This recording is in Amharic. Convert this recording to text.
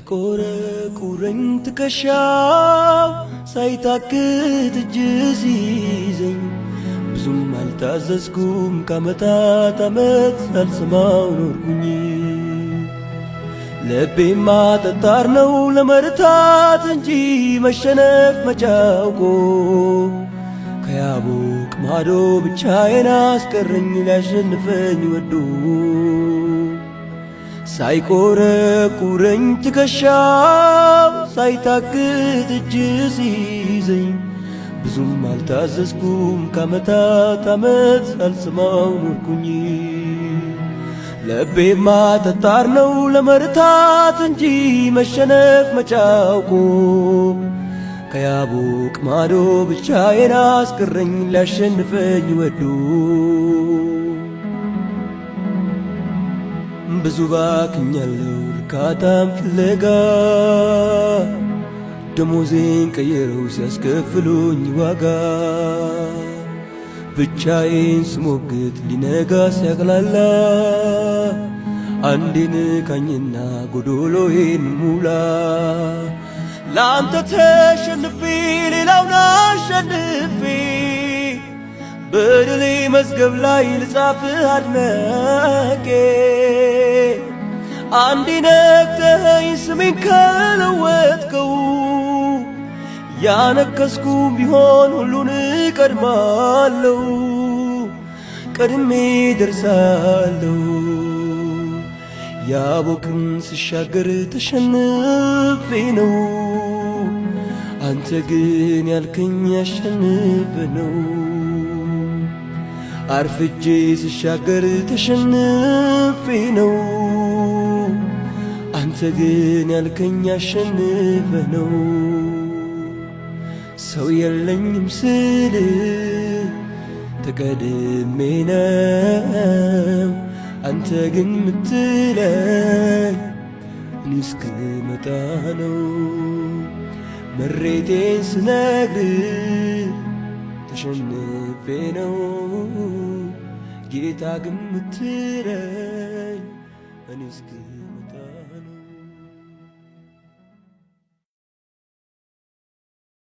ሳይቆረቁረኝ ትከሻው ሳይታክት እጅ ሲይዘኝ ብዙም አልታዘዝኩም ከዓመታት ዓመት ሳልሰማው ኖርኩኝ። ልቤማ ጠጣር ነው ለመርታት እንጂ መሸነፍ መቻውቆ ከያቦቅ ማዶ ብቻዬን አስቀረኝ ሊያሸንፈኝ ወዶ ሳይቆረቁረኝ ትከሻው ሳይታክት እጅ ሲይዘኝ ብዙም አልታዘዝኩም ከዓመታት ዓመት ሳልሰማው ኖርኩኝ። ልቤማ ጠጣር ነው ለመርታት እንጂ መሸነፍ መቻውቆ ከያቦቅ ማዶ ብቻዬን አስቀረኝ ሊያሸንፈኝ ወዶ ብዙ ባክኛለሁ እርካታም ፍለጋ ደሞዜን ቀየረው ሲያስከፍሉኝ ዋጋ ብቻዬን ስሞግት ሊነጋ ሲያቅላላ አንዴ ንካኝና ጎዶሎዬን ሙላ ለአንተ ተሸንፌ ሌላውን አሸንፌ በድሌ መዝገብ ላይ ልጻፍህ አድነቄ አንዴ ነክተኸኝ ስሜን ከለወጥከው ያነከስኩም ቢሆን ሁሉን እቀድማለሁ ቀድሜ ደርሳለሁ ያቦቅን ስሻገር ተሸንፌ ነው አንተ ግን ያልከኝ ያሸንፈ ነው አርፍጄ ስሻገር ተሸንፌ ነው አንተ ግን ያልከኝ ያሸንፈ ነው ሰው የለኝም ስል ተቀድሜ ነው አንተ ግን ምትለኝ እኔ እስክመጣ ነው መሬቴን ስነግር ተሸንፌ ነው ጌታ ግን ምትለኝ እኔ እስክመጣ